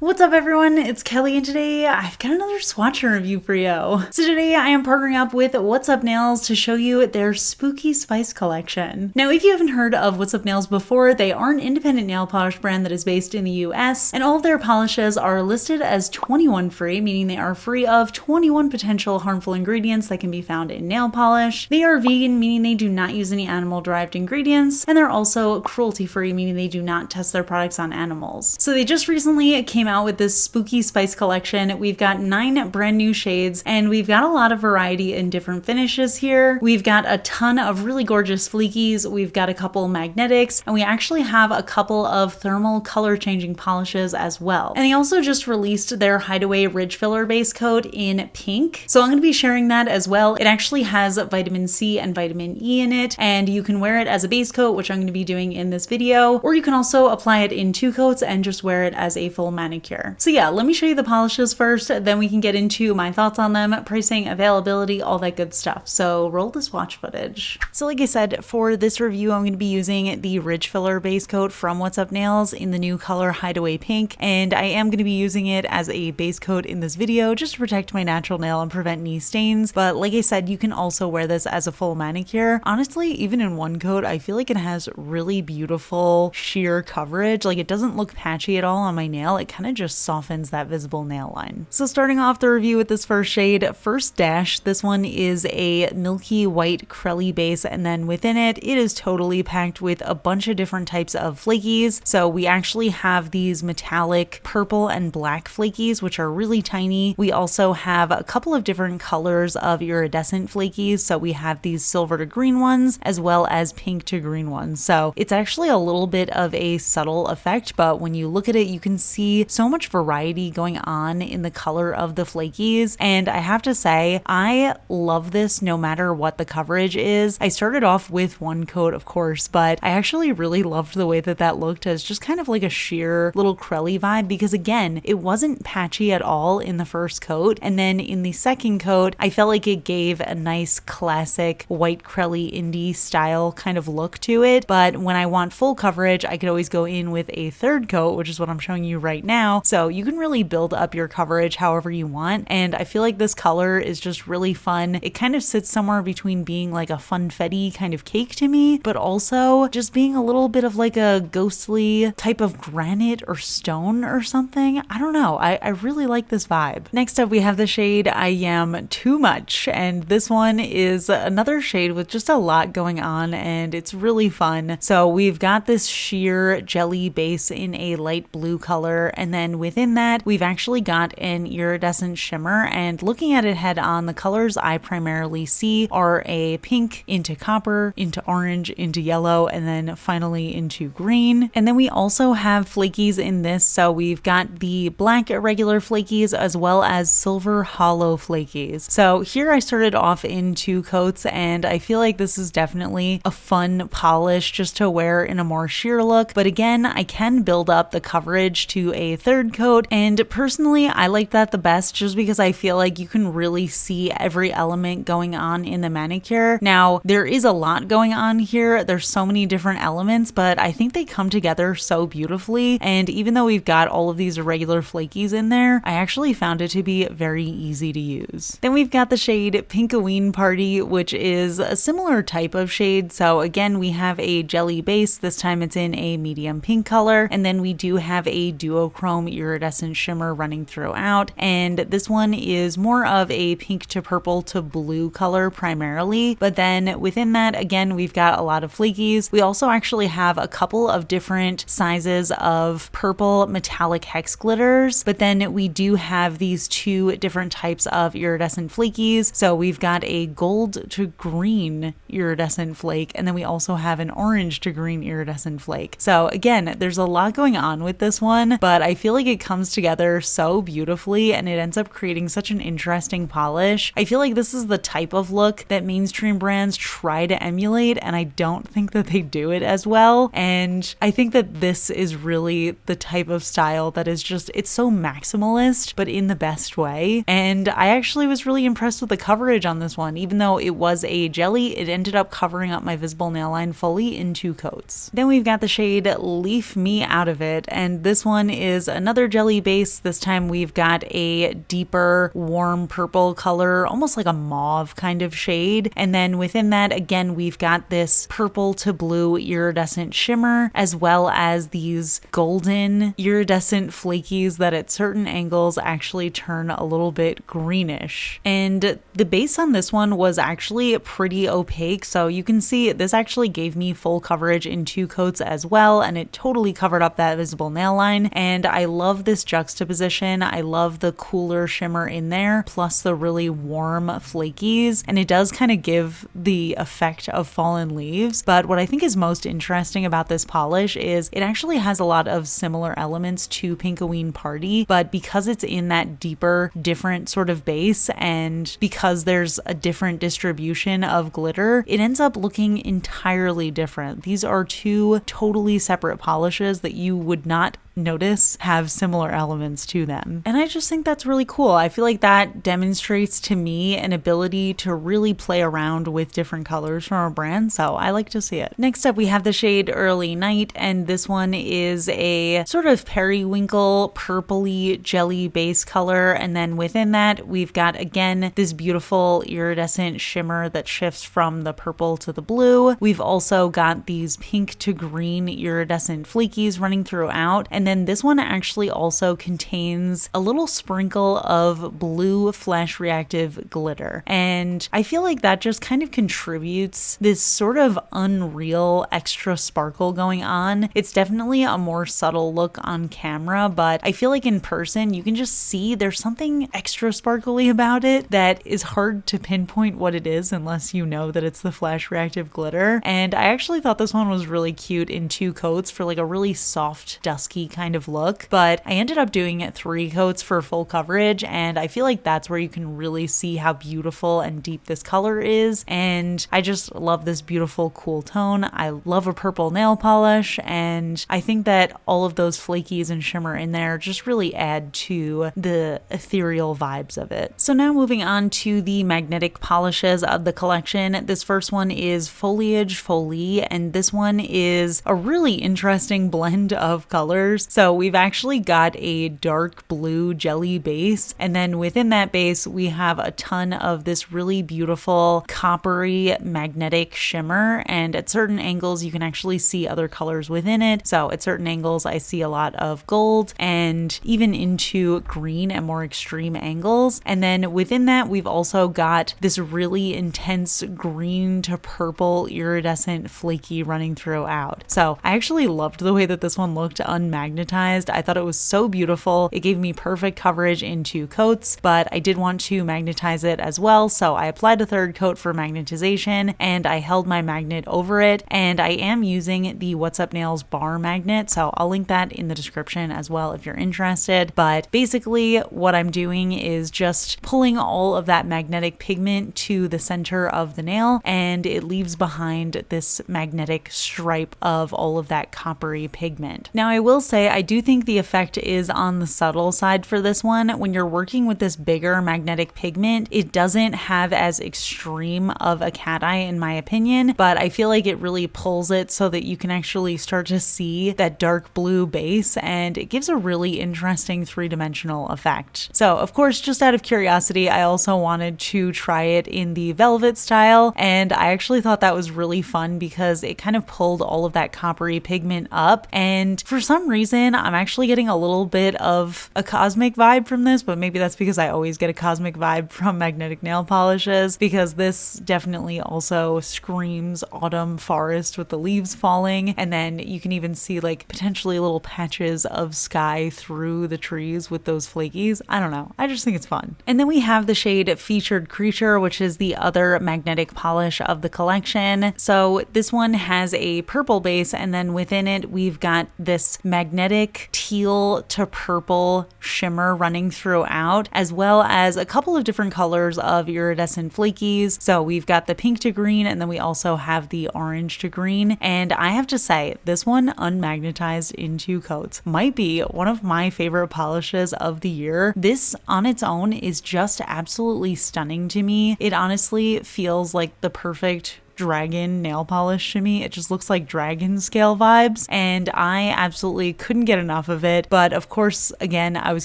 What's up everyone, it's Kelly and today I've got another swatch review for you. So today I am partnering up with What's Up Nails to show you their Spooky Spice collection. Now if you haven't heard of What's Up Nails before, they are an independent nail polish brand that is based in the US, and all of their polishes are listed as 21 free, meaning they are free of 21 potential harmful ingredients that can be found in nail polish. They are vegan, meaning they do not use any animal derived ingredients, and they're also cruelty free, meaning they do not test their products on animals. So they just recently came out with this Spooky Spice collection. We've got 9 brand new shades and we've got a lot of variety in different finishes here. We've got a ton of really gorgeous flakies, we've got a couple magnetics, and we actually have a couple of thermal color changing polishes as well. And they also just released their Hideaway Ridge Filler base coat in pink, so I'm going to be sharing that as well. It actually has vitamin C and vitamin E in it, and you can wear it as a base coat, which I'm going to be doing in this video, or you can also apply it in 2 coats and just wear it as a full manicure. So yeah, let me show you the polishes first, then we can get into my thoughts on them, pricing, availability, all that good stuff. So roll the swatch footage. So like I said, for this review, I'm going to be using the Ridge Filler base coat from What's Up Nails in the new color Hideaway Pink, and I am going to be using it as a base coat in this video just to protect my natural nail and prevent any stains. But like I said, you can also wear this as a full manicure. Honestly, even in 1 coat, I feel like it has really beautiful sheer coverage. Like, it doesn't look patchy at all on my nail. It kind of just softens that visible nail line. So starting off the review with this first shade, First Dash. This one is a milky white crelly base, and then within it, it is totally packed with a bunch of different types of flakies. So we actually have these metallic purple and black flakies, which are really tiny. We also have a couple of different colors of iridescent flakies. So we have these silver to green ones, as well as pink to green ones. So it's actually a little bit of a subtle effect, but when you look at it, you can see so much variety going on in the color of the flakies. And I have to say, I love this no matter what the coverage is. I started off with 1 coat, of course, but I actually really loved the way that that looked as just kind of like a sheer little crelly vibe, because again, it wasn't patchy at all in the first coat. And then in the second coat, I felt like it gave a nice classic white crelly indie style kind of look to it. But when I want full coverage, I could always go in with a 3rd coat, which is what I'm showing you right now. So you can really build up your coverage however you want. And I feel like this color is just really fun. It kind of sits somewhere between being like a funfetti kind of cake to me, but also just being a little bit of like a ghostly type of granite or stone or something. I don't know. I really like this vibe. Next up, we have the shade I Am Too Much. And this one is another shade with just a lot going on, and it's really fun. So we've got this sheer jelly base in a light blue color, and then within that, we've actually got an iridescent shimmer. And looking at it head on, the colors I primarily see are a pink into copper, into orange, into yellow, and then finally into green. And then we also have flakies in this. So we've got the black irregular flakies as well as silver hollow flakies. So here I started off in 2 coats, and I feel like this is definitely a fun polish just to wear in a more sheer look. But again, I can build up the coverage to a 3rd coat, and personally I like that the best just because I feel like you can really see every element going on in the manicure. Now, there is a lot going on here. There's so many different elements, but I think they come together so beautifully. And even though we've got all of these irregular flakies in there, I actually found it to be very easy to use. Then we've got the shade Pinkoween Party, which is a similar type of shade. So again, we have a jelly base. This time it's in a medium pink color, and then we do have a duochrome iridescent shimmer running throughout. And this one is more of a pink to purple to blue color primarily, but then within that, again, we've got a lot of flakies. We also actually have a couple of different sizes of purple metallic hex glitters, but then we do have these 2 different types of iridescent flakies. So we've got a gold to green iridescent flake, and then we also have an orange to green iridescent flake. So again, there's a lot going on with this one, but I feel like it comes together so beautifully and it ends up creating such an interesting polish. I feel like this is the type of look that mainstream brands try to emulate, and I don't think that they do it as well. And I think that this is really the type of style that is just, it's so maximalist, but in the best way. And I actually was really impressed with the coverage on this one. Even though it was a jelly, it ended up covering up my visible nail line fully in 2 coats. Then we've got the shade Leave Me Out of It, and this one is another jelly base. This time we've got a deeper warm purple color, almost like a mauve kind of shade. And then within that, again, we've got this purple to blue iridescent shimmer, as well as these golden iridescent flakies that at certain angles actually turn a little bit greenish. And the base on this one was actually pretty opaque, so you can see this actually gave me full coverage in 2 coats as well, and it totally covered up that visible nail line. And I love this juxtaposition. I love the cooler shimmer in there, plus the really warm flakies, and it does kind of give the effect of fallen leaves. But what I think is most interesting about this polish is it actually has a lot of similar elements to Pinkoween Party, but because it's in that deeper, different sort of base, and because there's a different distribution of glitter, it ends up looking entirely different. These are 2 totally separate polishes that you would not notice have similar elements to them. And I just think that's really cool. I feel like that demonstrates to me an ability to really play around with different colors from a brand, so I like to see it. Next up, we have the shade Early Night, and this one is a sort of periwinkle purpley jelly base color, and then within that we've got again this beautiful iridescent shimmer that shifts from the purple to the blue. We've also got these pink to green iridescent flakies running throughout, and then this one actually also contains a little sprinkle of blue flash reactive glitter. And I feel like that just kind of contributes this sort of unreal extra sparkle going on. It's definitely a more subtle look on camera, but I feel like in person you can just see there's something extra sparkly about it that is hard to pinpoint what it is unless you know that it's the flash reactive glitter. And I actually thought this one was really cute in 2 coats for like a really soft, dusky kind of look, but I ended up doing it 3 coats for full coverage, and I feel like that's where you can really see how beautiful and deep this color is. And I just love this beautiful cool tone. I love a purple nail polish, and I think that all of those flakies and shimmer in there just really add to the ethereal vibes of it. So now moving on to the magnetic polishes of the collection. This first one is Foliage Folie, and this one is a really interesting blend of colors. So we've actually got a dark blue jelly base, and then within that base we have a ton of this really beautiful coppery magnetic shimmer, and at certain angles you can actually see other colors within it. So at certain angles I see a lot of gold and even into green at more extreme angles. And then within that we've also got this really intense green to purple iridescent flaky running throughout. So I actually loved the way that this one looked unmagnetized. I thought it was so beautiful. It gave me perfect coverage in 2 coats, but I did want to magnetize it as well, so I applied a 3rd coat for magnetization and I held my magnet over it. And I am using the What's Up Nails bar magnet, so I'll link that in the description as well if you're interested. But basically what I'm doing is just pulling all of that magnetic pigment to the center of the nail, and it leaves behind this magnetic stripe of all of that coppery pigment. Now I will say I do think the effect is on the subtle side for this one. When you're working with this bigger magnetic pigment, it doesn't have as extreme of a cat eye in my opinion, but I feel like it really pulls it so that you can actually start to see that dark blue base, and it gives a really interesting 3-dimensional effect. So of course, just out of curiosity, I also wanted to try it in the velvet style, and I actually thought that was really fun because it kind of pulled all of that coppery pigment up, and for some reason I'm actually getting a little bit of a cosmic vibe from this, but maybe that's because I always get a cosmic vibe from magnetic nail polishes, because this definitely also screams autumn forest with the leaves falling, and then you can even see like potentially little patches of sky through the trees with those flakies. I don't know, I just think it's fun. And then we have the shade Featured Creature, which is the other magnetic polish of the collection. So this one has a purple base, and then within it we've got this magnetic teal to purple shimmer running throughout, as well as a couple of different colors of iridescent flakies. So we've got the pink to green, and then we also have the orange to green. And I have to say, this one unmagnetized in 2 coats might be one of my favorite polishes of the year. This on its own is just absolutely stunning to me. It honestly feels like the perfect dragon nail polish to me. It just looks like dragon scale vibes, and I absolutely couldn't get enough of it. But of course, again, I was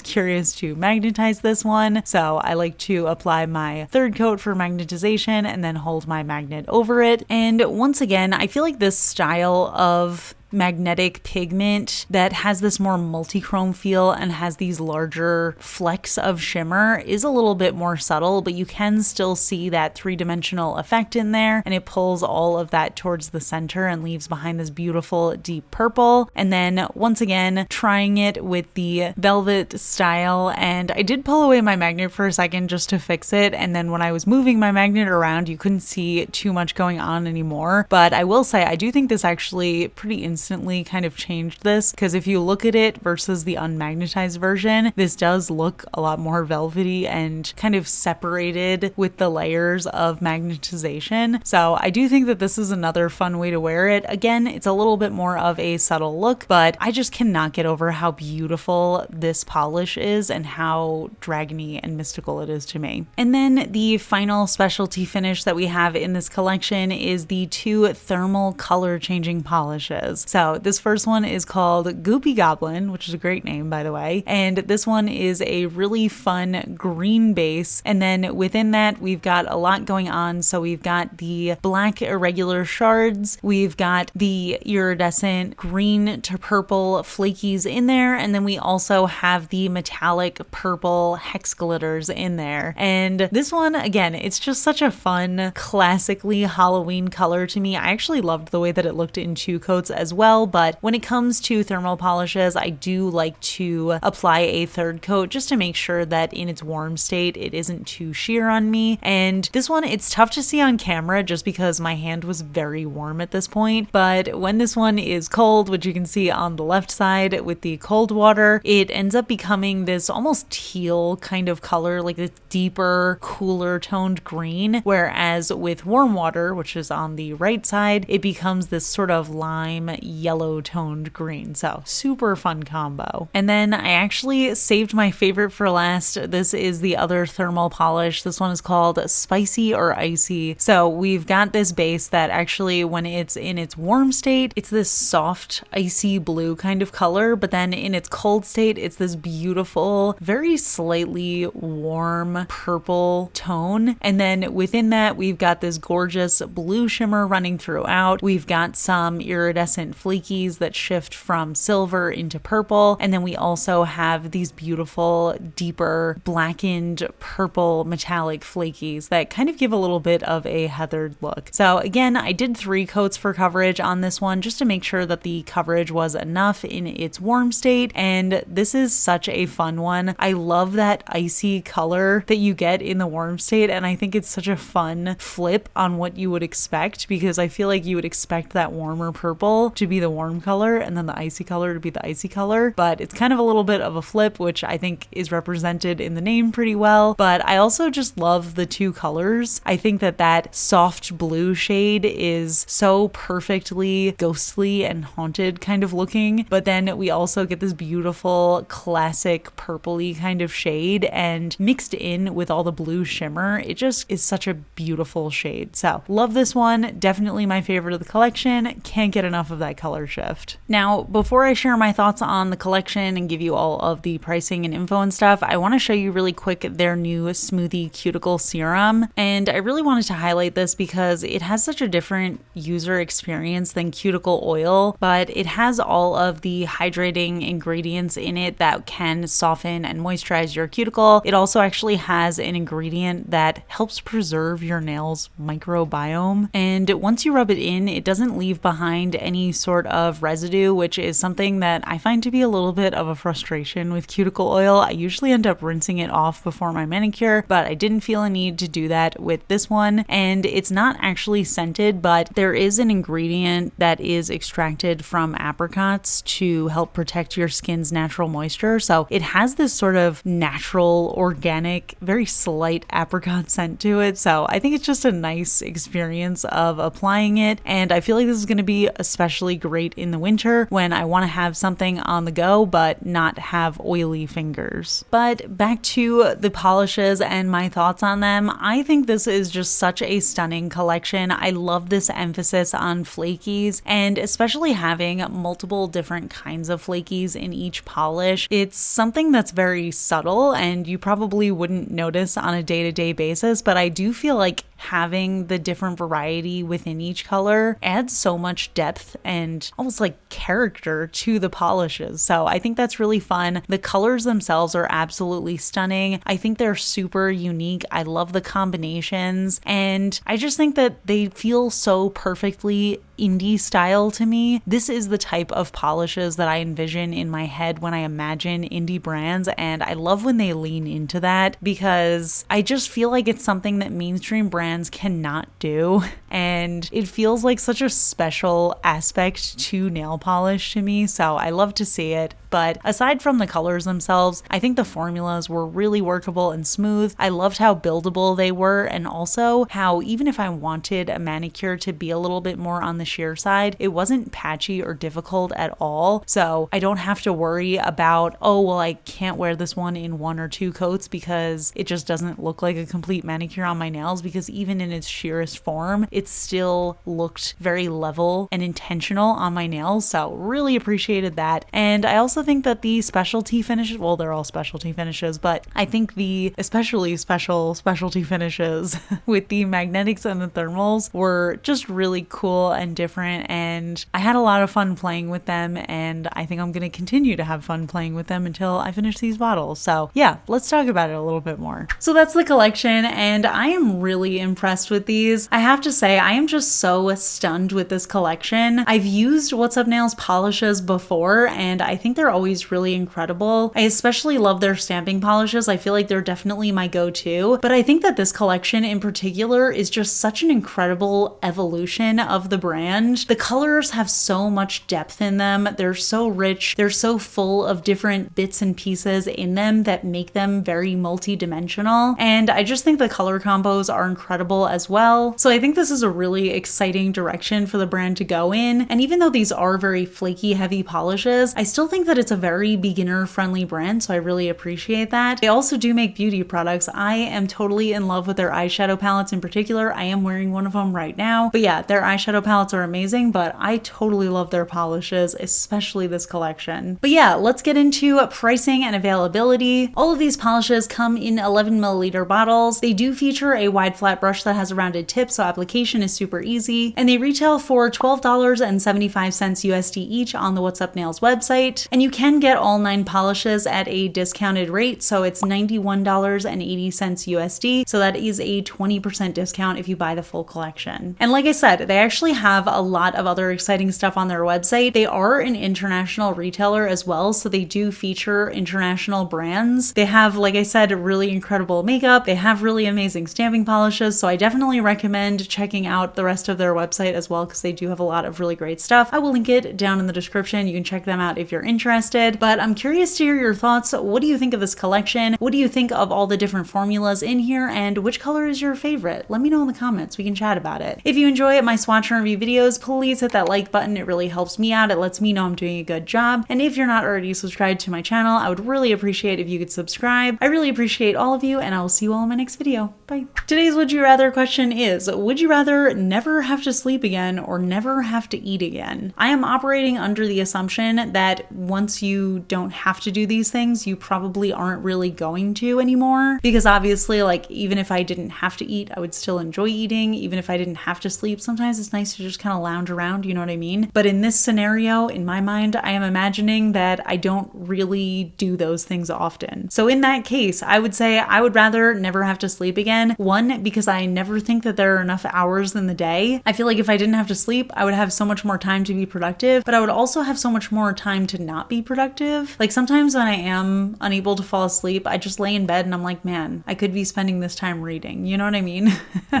curious to magnetize this one, so I like to apply my third coat for magnetization and then hold my magnet over it. And once again, I feel like this style of magnetic pigment that has this more multi-chrome feel and has these larger flecks of shimmer is a little bit more subtle, but you can still see that three-dimensional effect in there, and it pulls all of that towards the center and leaves behind this beautiful deep purple. And then once again, trying it with the velvet style, and I did pull away my magnet for a second just to fix it, and then when I was moving my magnet around, you couldn't see too much going on anymore. But I will say, I do think this actually pretty instantly kind of changed this, because if you look at it versus the unmagnetized version, this does look a lot more velvety and kind of separated with the layers of magnetization. So I do think that this is another fun way to wear it. Again, it's a little bit more of a subtle look, but I just cannot get over how beautiful this polish is and how dragony and mystical it is to me. And then the final specialty finish that we have in this collection is the two thermal color changing polishes. So this first one is called Goopy Goblin, which is a great name, by the way. And this one is a really fun green base. And then within that, we've got a lot going on. So we've got the black irregular shards. We've got the iridescent green to purple flakies in there. And then we also have the metallic purple hex glitters in there. And this one, again, it's just such a fun, classically Halloween color to me. I actually loved the way that it looked in two coats as well, but when it comes to thermal polishes, I do like to apply a third coat just to make sure that in its warm state it isn't too sheer on me. And this one, it's tough to see on camera just because my hand was very warm at this point, but when this one is cold, which you can see on the left side with the cold water, it ends up becoming this almost teal kind of color, like this deeper, cooler toned green, whereas with warm water, which is on the right side, it becomes this sort of lime yellow toned green. So super fun combo. And then I actually saved my favorite for last. This is the other thermal polish. This one is called Spicy or Icy. So we've got this base that actually, when it's in its warm state, it's this soft icy blue kind of color, but then in its cold state, it's this beautiful, very slightly warm purple tone. And then within that, we've got this gorgeous blue shimmer running throughout. We've got some iridescent flakies that shift from silver into purple. And then we also have these beautiful, deeper, blackened purple metallic flakies that kind of give a little bit of a heathered look. So again, I did 3 coats for coverage on this one just to make sure that the coverage was enough in its warm state. And this is such a fun one. I love that icy color that you get in the warm state. And I think it's such a fun flip on what you would expect, because I feel like you would expect that warmer purple to be the warm color and then the icy color to be the icy color. But it's kind of a little bit of a flip, which I think is represented in the name pretty well. But I also just love the two colors. I think that that soft blue shade is so perfectly ghostly and haunted kind of looking. But then we also get this beautiful classic purpley kind of shade, and mixed in with all the blue shimmer, it just is such a beautiful shade. So love this one. Definitely my favorite of the collection. Can't get enough of that color shift. Now, before I share my thoughts on the collection and give you all of the pricing and info and stuff, I want to show you really quick their new Smoothie Cuticle Serum. And I really wanted to highlight this because it has such a different user experience than cuticle oil, but it has all of the hydrating ingredients in it that can soften and moisturize your cuticle. It also actually has an ingredient that helps preserve your nails' microbiome. And once you rub it in, it doesn't leave behind any sort of residue, which is something that I find to be a little bit of a frustration with cuticle oil. I usually end up rinsing it off before my manicure, but I didn't feel a need to do that with this one. And it's not actually scented, but there is an ingredient that is extracted from apricots to help protect your skin's natural moisture. So it has this sort of natural, organic, very slight apricot scent to it. So I think it's just a nice experience of applying it. And I feel like this is going to be especially really great in the winter when I want to have something on the go but not have oily fingers. But back to the polishes and my thoughts on them. I think this is just such a stunning collection. I love this emphasis on flakies, and especially having multiple different kinds of flakies in each polish. It's something that's very subtle and you probably wouldn't notice on a day-to-day basis, but I do feel like having the different variety within each color adds so much depth and almost like character to the polishes. So I think that's really fun. The colors themselves are absolutely stunning. I think they're super unique. I love the combinations, and I just think that they feel so perfectly indie style to me. This is the type of polishes that I envision in my head when I imagine indie brands, and I love when they lean into that because I just feel like it's something that mainstream brands cannot do, and it feels like such a special aspect to nail polish to me, so I love to see it. But aside from the colors themselves, I think the formulas were really workable and smooth. I loved how buildable they were, and also how even if I wanted a manicure to be a little bit more on the sheer side, it wasn't patchy or difficult at all. So I don't have to worry about, oh, well, I can't wear this one in 1 or 2 coats because it just doesn't look like a complete manicure on my nails, because even in its sheerest form, it still looked very level and intentional on my nails. So really appreciated that. And I also think that the specialty finishes, well, they're all specialty finishes, but I think the especially specialty finishes with the magnetics and the thermals were just really cool and different, and I had a lot of fun playing with them, and I think I'm going to continue to have fun playing with them until I finish these bottles. So yeah, let's talk about it a little bit more. So that's the collection, and I am really impressed with these. I have to say, I am just so stunned with this collection. I've used What's Up Nails polishes before, and I think they're always really incredible. I especially love their stamping polishes. I feel like they're definitely my go-to, but I think that this collection in particular is just such an incredible evolution of the brand. The colors have so much depth in them. They're so rich. They're so full of different bits and pieces in them that make them very multi-dimensional. And I just think the color combos are incredible as well. So I think this is a really exciting direction for the brand to go in. And even though these are very flaky, heavy polishes, I still think that it's a very beginner-friendly brand, so I really appreciate that. They also do make beauty products. I am totally in love with their eyeshadow palettes in particular. I am wearing one of them right now. But yeah, their eyeshadow palettes are amazing, but I totally love their polishes, especially this collection. But yeah, let's get into pricing and availability. All of these polishes come in 11 milliliter bottles. They do feature a wide flat brush that has a rounded tip, so application is super easy. And they retail for $12.75 USD each on the What's Up Nails website. And you can get all 9 polishes at a discounted rate, so it's $91.80 USD. So that is a 20% discount if you buy the full collection. And like I said, they actually have a lot of other exciting stuff on their website. They are an international retailer as well, so they do feature international brands. They have, like I said, really incredible makeup. They have really amazing stamping polishes, so I definitely recommend checking out the rest of their website as well, because they do have a lot of really great stuff. I will link it down in the description. You can check them out if you're interested, but I'm curious to hear your thoughts. What do you think of this collection? What do you think of all the different formulas in here, and which color is your favorite? Let me know in the comments. We can chat about it. If you enjoy my swatch and review videos, please hit that like button. It really helps me out. It lets me know I'm doing a good job. And if you're not already subscribed to my channel, I would really appreciate if you could subscribe. I really appreciate all of you, and I will see you all in my next video. Bye. Today's Would You Rather question is, would you rather never have to sleep again or never have to eat again? I am operating under the assumption that once you don't have to do these things, you probably aren't really going to anymore, because obviously, like, even if I didn't have to eat, I would still enjoy eating. Even if I didn't have to sleep, sometimes it's nice to just kind of lounge around, you know what I mean? But in this scenario, in my mind, I am imagining that I don't really do those things often. So in that case, I would say I would rather never have to sleep again. One, because I never think that there are enough hours in the day. I feel like if I didn't have to sleep, I would have so much more time to be productive, but I would also have so much more time to not be be productive. Like sometimes when I am unable to fall asleep, I just lay in bed and I'm like, man, I could be spending this time reading. You know what I mean?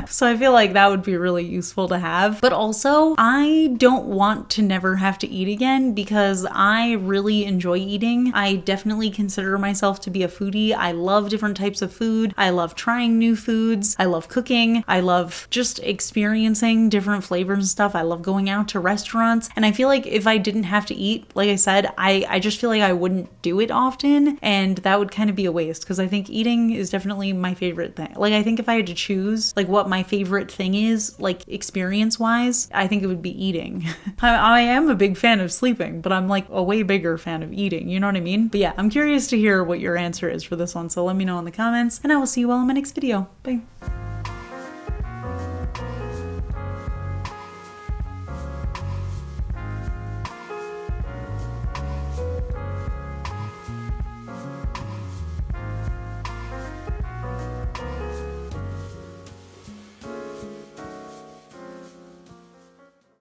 So I feel like that would be really useful to have. But also, I don't want to never have to eat again because I really enjoy eating. I definitely consider myself to be a foodie. I love different types of food. I love trying new foods. I love cooking. I love just experiencing different flavors and stuff. I love going out to restaurants. And I feel like if I didn't have to eat, like I said, I just feel like I wouldn't do it often. And that would kind of be a waste because I think eating is definitely my favorite thing. Like I think if I had to choose like what my favorite thing is, like experience wise, I think it would be eating. I am a big fan of sleeping, but I'm like a way bigger fan of eating. You know what I mean? But yeah, I'm curious to hear what your answer is for this one. So let me know in the comments and I will see you all in my next video. Bye.